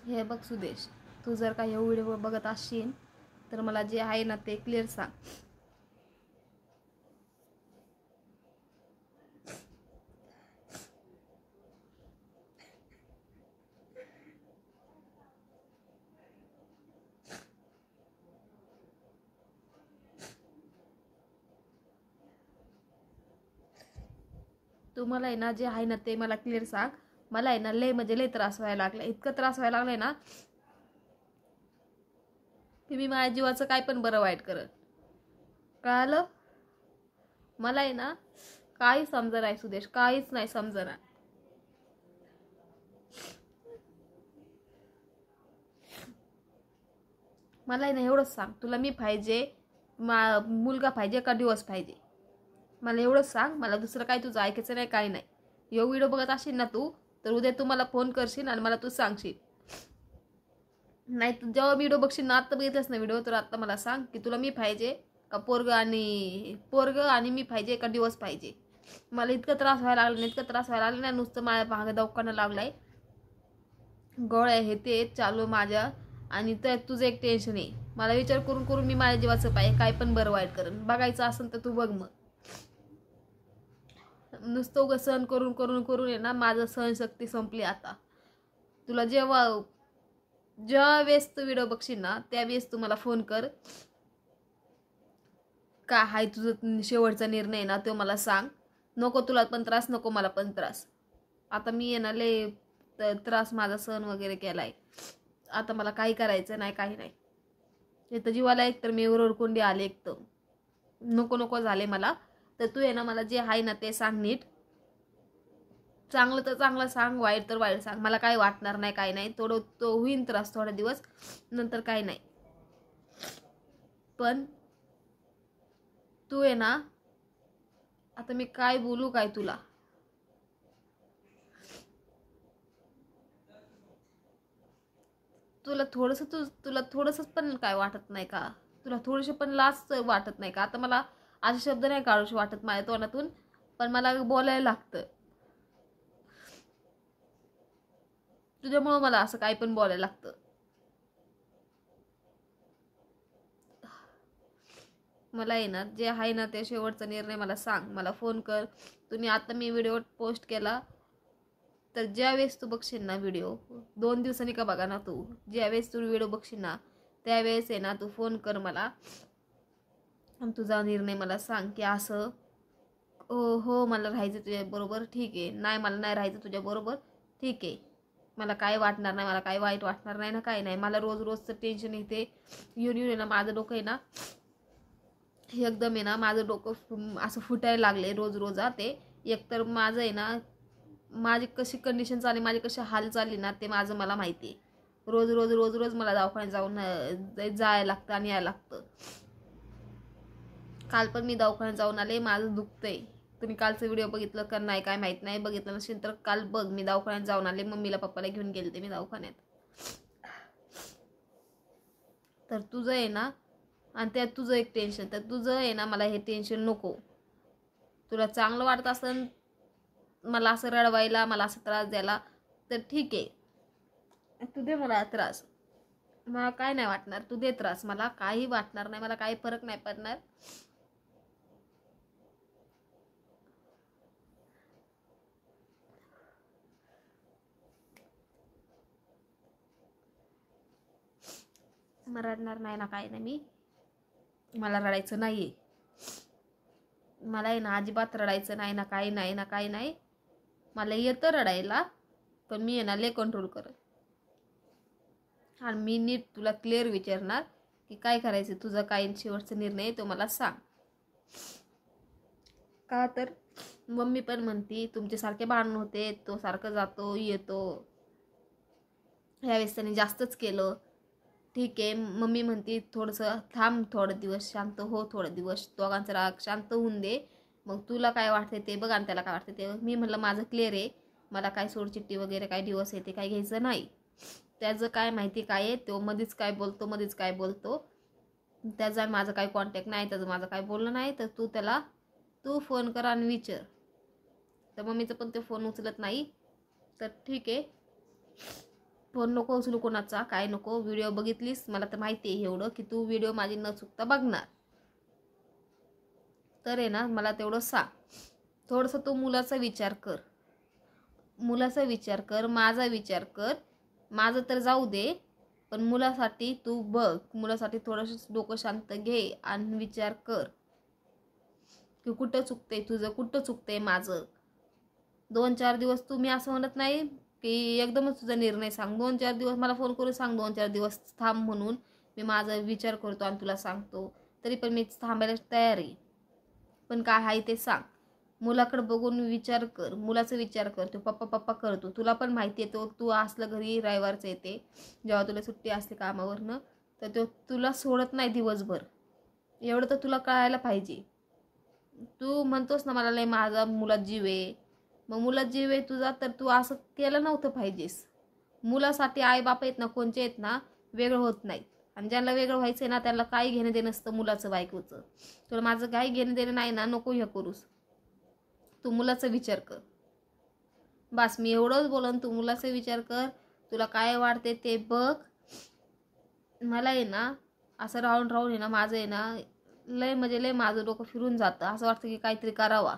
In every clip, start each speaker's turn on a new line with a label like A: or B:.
A: हे बघ सुदेश, तू जर का हे व्हिडिओ बघत असशील तर मला जे आहे ना ते क्लिअर सांग. तू मला आहे ना जे आहे ना ते मला क्लिअर सांग. मला आहे ना लय म्हणजे लय त्रास व्हायला लागला, इतकं त्रास व्हायला लागलाय ना की मी माझ्या जीवाचं काय पण बरं वाईट करत. कळालं? मला आहे ना काही समजा नाही सुदेश, काहीच नाही समजना. मला आहे ना एवढंच सांग, तुला मी पाहिजे, मुलगा पाहिजे का दिवस पाहिजे? मला एवढंच सांग. मला दुसरं काय तुझं ऐकायचं नाही, काही नाही. यो व्हिडिओ बघत असशील ना तू, तर उद्या तू मला फोन करशील आणि मला तू सांगशील. नाही तर जेव्हा व्हिडिओ बघशील ना, आत्ता बघितलंस ना व्हिडिओ, तर आत्ता मला सांग की तुला मी पाहिजे का पोरग आणि मी पाहिजे का दिवस पाहिजे? मला इतका त्रास व्हायला लागला, इतका त्रास व्हायला लागला ना, नुसतं माझ्या भाग दवाखाना लागलाय, गोळ्या हे ते चालू माझ्या. आणि तर तुझं एक टेन्शन आहे. मला विचार करून करून मी माझ्या जीवाचं पाहिजे काय पण बरं वाईट करेन. बघायचं असेल तर तू बघ. मग नुसतं उगं सहन करून करून करून आहे ना, माझं सहनशक्ती संपली आता. तुला ज्या वेळेस तू व्हिडिओ बघशील ना, त्यावेळेस तू मला फोन कर. काय हाय तुझं शेवटचा निर्णय ना तो मला सांग. नको तुला पण त्रास, नको मला पण त्रास. आता मी येणार त्रास माझा सहन वगैरे केलाय. आता मला काही करायचं नाही, काही नाही. इथं जीवाला एक तर मी ओरडकोंडी आले, एक तर नको नको झाले मला. तर तू आहे ना मला जे आहे ना ते सांग नीट. चांगलं तर चांगलं सांग, वाईट तर वाईट सांग. मला काही वाटणार नाही, काही नाही. तो होईन त्रास थोडा दिवस, नंतर काही नाही. पण तू आहे ना, आता मी काय बोलू काय तुला? तुला थोडंसं पण काय वाटत नाही का? तुला थोडीशी पण लाज वाटत नाही का? आता मला असे शब्द नाही काढूशी वाटत माझ्या तोंडातून, पण मला बोलायला लागतं. तुझ्यामुळं मला असं काही पण बोलायला लागतं. मला आहे ना जे आहे ना ते शेवटचा निर्णय मला सांग. मला फोन कर. तुम्ही आता मी व्हिडिओ पोस्ट केला, तर ज्यावेळेस तू बघशील ना व्हिडिओ, 2 दिवसांनी का बघा ना तू, ज्यावेळेस तू व्हिडिओ बघशील ना त्यावेळेस आहे ना तू फोन कर मला आणि तुझा निर्णय मला सांग की असं हो मला राहायचं तुझ्याबरोबर, ठीक आहे. नाही मला नाही राहायचं तुझ्याबरोबर, ठीक आहे. मला काय वाटणार नाही, मला काय वाईट वाटणार नाही ना, काही नाही. मला रोज रोजचं टेन्शन येते. येऊन येऊन आहे ना माझं डोकं आहे ना एकदम आहे ना, माझं डोकं असं फुटायला लागले रोज रोज. ते एकतर माझं आहे ना, माझी कशी कंडिशन चालली, माझी कशी हाल चालली ना, ते माझं मला माहिती आहे. रोज रोज रोज रोज मला दवाखान्यात जाऊन जायला लागतं आणि यायला लागतं. काल पण मी दवाखान्यात जाऊन आले, माझं दुखतंय. तुम्ही कालचा व्हिडिओ बघितलं का नाही काय माहित नाही. बघितलं नसेल तर काल बघ, मी दवाखान्यात जाऊन आले. मम्मीला पप्पाला घेऊन गेलते मी दवाखान्यात. तर तुझं आहे ना, आणि त्यात तुझं एक टेन्शन, तर तुझं आहे ना मला हे टेन्शन नको. तुला चांगलं वाटत असेल मला असं रडवायला, मला असं त्रास द्यायला, तर ठीक आहे. तू दे मला त्रास, मला काय नाही वाटणार. तू दे त्रास, मला काही वाटणार नाही, मला काही फरक नाही पडणार. मग रडणार नाही ना, काय नाही. मला रडायचं नाहीये. मला आहे ना अजिबात रडायचं नाही ना, काही नाही ना, काही नाही. मला येतं रडायला, पण मी आहे ना लय कंट्रोल करत. आणि मी नीट तुला क्लिअर विचारणार की काय करायचं, तुझा काय शेवटचा निर्णय तो मला सांग. का तर मम्मी पण म्हणती तुमचे सारखे भांडण होते, तो सारखं जातो येतो, ह्यावेळेस त्याने जास्तच केलं. ठीक आहे. मम्मी म्हणती थोडंसं थांब, थोडं दिवस शांत हो, थोडं दिवस दोघांचा राग शांत होऊन दे, मग तुला काय वाटते ते बघ आणि त्याला काय वाटते ते. मी म्हटलं माझं क्लिअर आहे, मला काय सोडचिट्टी वगैरे काय दिवस येते काय घ्यायचं नाही. त्याचं काय माहिती काय आहे, तो मध्येच काय बोलतो. त्याचा माझं काय कॉन्टॅक्ट नाही, त्याचं माझं काय बोलणं नाही. तर तू फोन कर आणि विचार. तर मम्मीचं पण ते फोन उचलत नाही. तर ठीक आहे, फोन नको उचलू कोणाचा, काय नको. व्हिडिओ बघितलीस, मला तर माहिती आहे एवढं की तू व्हिडिओ माझी न चुकता बघणार. तर आहे ना, मला तेवढं सांग. थोडंसं तू मुलाचा विचार कर, मुलाचा विचार कर, माझा विचार कर. माझं तर जाऊ दे, पण मुलासाठी तू बघ. मुलासाठी थोडंसं डोकं शांत घे आणि विचार कर की कुठं चुकते तुझं, कुठं चुकते माझं. 2-4 दिवस तू, मी असं म्हणत नाही की एकदमच तुझा निर्णय सांग. 2-4 दिवस मला फोन करून सांग, 2-4 दिवस थांब म्हणून. मी माझा विचार करतो आणि तुला सांगतो. तरी पण मी थांबायला तयार आहे. पण काय आहे ते सांग. मुलाकडे बघून विचार कर, मुलाचा विचार कर. तो पप्पा पप्पा करतो, तुला पण माहिती आहे. तो तू असलं घरी रविवारचं येते, जेव्हा तुला सुट्टी असते कामावरनं, तर तो तुला सोडत नाही दिवसभर. एवढं तर तुला कळायला पाहिजे. तू म्हणतोस ना मला लय माझा मुलात जीव आहे, मग मुलात जीव आहे तुझा, तर तू असं केलं नव्हतं पाहिजेस. मुलासाठी आई बाप आहेत ना, कोणचे आहेत ना, वेगळं होत नाहीत. आणि ज्यांना वेगळं व्हायचं आहे ना, त्याला काही घेणं देणं नसतं मुलाचं बायकोचं. तुला माझं काही घेणं देणं नाही ना, नको हे करूस. तू मुलाचा विचार कर. बस मी एवढंच बोलन, तू मुलाचा विचार कर. तुला काय वाटते ते बघ. मला आहे ना असं राहून राहून आहे ना, माझं आहे ना लय म्हणजे लय माझं डोकं फिरून जातं. असं वाटतं की काहीतरी करावा.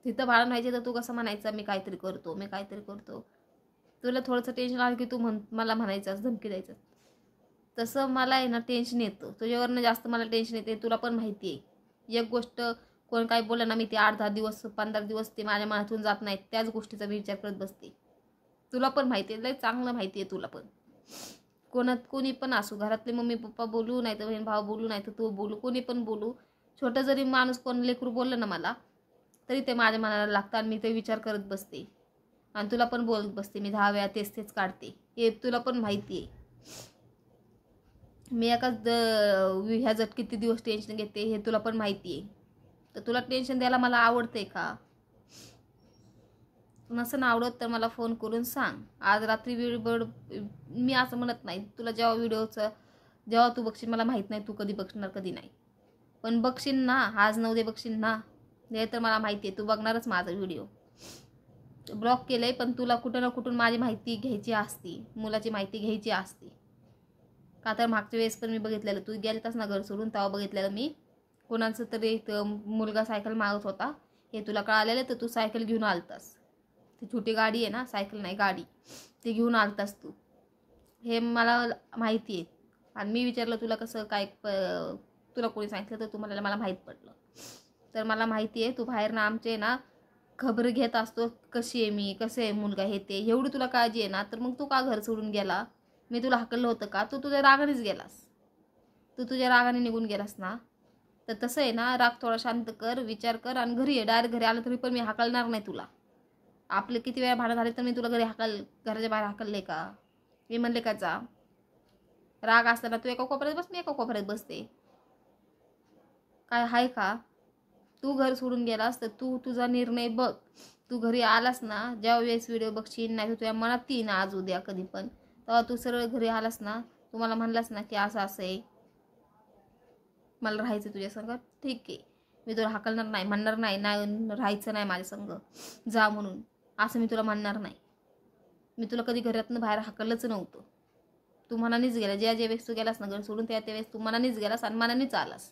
A: तिथं भांडण व्हायचे तर तू कसं म्हणायचं मी काहीतरी करतो, मी काहीतरी करतो. तुला थोडंसं टेन्शन आलं की तू मला म्हणायचं, धमकी द्यायचं. तसं मला आहे ना टेन्शन येतं. तुझ्यावरनं जास्त मला टेन्शन येते, तुला पण माहिती आहे. एक गोष्ट कोण काय बोललं ना, मी ते 8-10 दिवस 15 दिवस ते माझ्या मनातून जात नाहीत. त्याच गोष्टीचा मी विचार करत बसते. तुला पण माहिती आहे, लय चांगलं माहिती आहे तुला पण. कोणी पण असू, घरातले मम्मी पप्पा बोलू, नाही तर बहीण भाऊ बोलू, नाही तर तू बोलू, कोणी पण बोलू. छोटं जरी माणूस कोण लेकरू बोललं ना मला, तरी ते माझ्या मनाला लागतं आणि मी ते विचार करत बसते. आणि तुला पण बोलत बसते मी 10 वेळा तेच काढते. हे तुला पण माहिती आहे. मी एकाच ह्याच्यात किती दिवस टेन्शन घेते हे तुला पण माहिती आहे. तर तुला टेन्शन द्यायला मला आवडते का? नसं ना आवडत तर मला फोन करून सांग. आज रात्री मी असं म्हणत नाही. तुला जेव्हा तू बघशील, मला माहीत नाही तू कधी बघणार कधी नाही, पण बघशील ना, आज न उद्या बघशील ना. हे तर मला माहिती आहे, तू बघणारच माझा व्हिडिओ. ब्लॉक केलंय, पण तुला कुठं ना कुठून माझी माहिती घ्यायची असती, मुलाची माहिती घ्यायची असती. का तर मागच्या वेळेस पण मी बघितलेलं, तू गेलतास ना घर सोडून, तेव्हा बघितलेलं मी. कोणाचं तरी मुलगा सायकल मागत होता, हे तुला कळालेलं. तर तू सायकल घेऊन आलतास. ती छोटी गाडी आहे ना, सायकल नाही गाडी, ती घेऊन आलतास तू. हे मला माहिती आहे. आणि मी विचारलं तुला कसं काय, तुला कोणी सांगितलं, तर तुम्हाला मला माहीत पडलं. तर मला माहिती आहे तू बाहेर ना आमचे ना खबर घेत असतो, कशी आहे मी, कसं आहे मुलगा, हे ते. एवढी तुला काळजी आहे ना, तर मग तू का घर सोडून गेला? मी तुला हकललं होतं का? तू तुझ्या रागानेच गेलास. तू तुझ्या रागाने निघून गेलास ना. तर तसं आहे ना, राग थोडा शांत कर, विचार कर आणि घरी ये. डायरेक्ट घरी आलं तरी पण मी हकलणार नाही तुला. आपले किती वेळा भांडण झाले तर मी तुला घराच्या बाहेर हकलले का? मी म्हणले का जा? राग असताना तू एका कोपऱ्यात बस, मी एका कोपऱ्यात बसते. काय आहे का? तू घर सोडून गेलास तर तू तुझा निर्णय बघ. तू घरी आलास ना, ज्या वेळेस व्हिडिओ बघशील, नाही तर तुझ्या मनात येईल ना आज उद्या कधी पण, तेव्हा तू सरळ घरी आलास ना, तू मला म्हणलास ना की असं असं आहे, मला राहायचं तुझ्या संग, ठीक आहे. मी तुला हकलणार नाही, म्हणणार नाही राहायचं नाही माझ्या संग जा म्हणून, असं मी तुला म्हणणार नाही. मी तुला कधी घरातनं बाहेर हकललंच नव्हतं. तू मनानेच गेला. ज्या वेळेस तू गेलास ना घर सोडून, त्या वेळेस तू मनानेच गेलास आणि मनानेच आलास.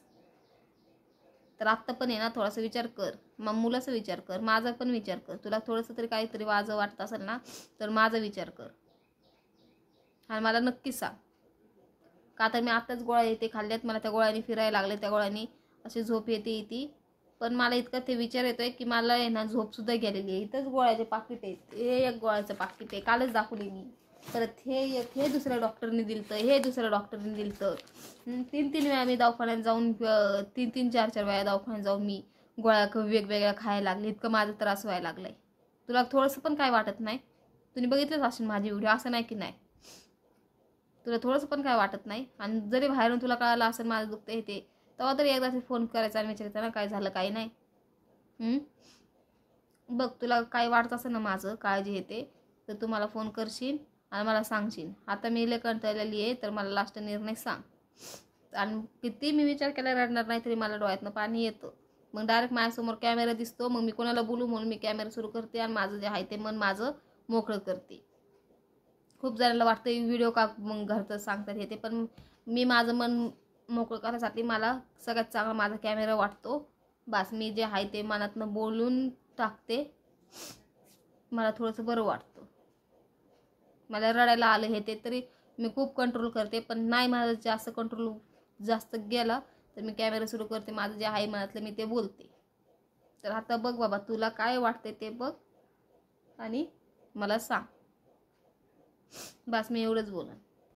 A: तर आत्ता पण आहे ना थोडासा विचार कर. मग मुलाचा विचार कर, माझा पण विचार कर. तुला थोडंसं तरी काहीतरी वाजं वाटत असेल ना, तर माझा विचार कर आणि मला नक्कीच सांग. का तर मी आत्ताच गोळ्या येते खाल्ल्यात, मला त्या गोळ्याने फिरायला लागले, त्या गोळ्याने अशी झोप येते. पण मला इतका ते विचार येतोय की मला आहे ना झोपसुद्धा गेलेली आहे. इथंच गोळ्याचे पाकिट आहेत, हे एक गोळ्याचं पाकिट आहे, कालच दाखवली मी. परत हे दुसऱ्या डॉक्टरने दिलतं, हे दुसऱ्या डॉक्टरने दिलतं. 3-3 वेळा मी दवाखान्यात जाऊन, 3-3, 4-4 वेळा दवाखान्यात जाऊन मी गोळ्या वेगवेगळ्या खायला लागले. इतकं माझा त्रास व्हायला लागलाय. तुला थोडंसं पण काय वाटत नाही? तुम्ही बघितलंच असेल माझी व्हिडिओ, असं नाही की नाही. तुला थोडंसं पण काय वाटत नाही. आणि जरी बाहेरून तुला कळालं असेल माझं दुखतं हे ते, तेव्हा तरी एकदा फोन करायचा आणि विचारायचा ना काय झालं काय नाही. बघ तुला काय वाटत असेल ना माझं काळजी येते, तर तू मला फोन करशील आणि मला सांगशील. आता मी लय कंटाळलेली आहे, तर मला लास्ट निर्णय सांग. आणि किती मी विचार केला रडणार नाही तरी मला डोळ्यातनं पाणी येतं. मग डायरेक्ट माझ्यासमोर कॅमेरा दिसतो, मग मी कोणाला बोलू म्हणून मी कॅमेरा सुरू करते आणि माझं जे आहे ते मन माझं मोकळं करते. खूप जणांना वाटतं व्हिडिओ का मग घरचं सांगतात हे ते, पण मी माझं मन मोकळं करण्यासाठी मला सगळ्यात चांगला माझा कॅमेरा वाटतो. बस मी जे आहे ते मनातनं बोलून टाकते. मला थोडंसं बरं वाटतं. मला रडायला आलं हे ते तरी मी खूप कंट्रोल करते, पण नाही माझं जास्त कंट्रोल जास्त गेला तर मी कॅमेरा सुरू करते. माझं जे आहे मनातलं मी ते बोलते. तर आता बघ बाबा, तुला काय वाटते ते बघ आणि मला सांग. बस मी एवढंच बोलन.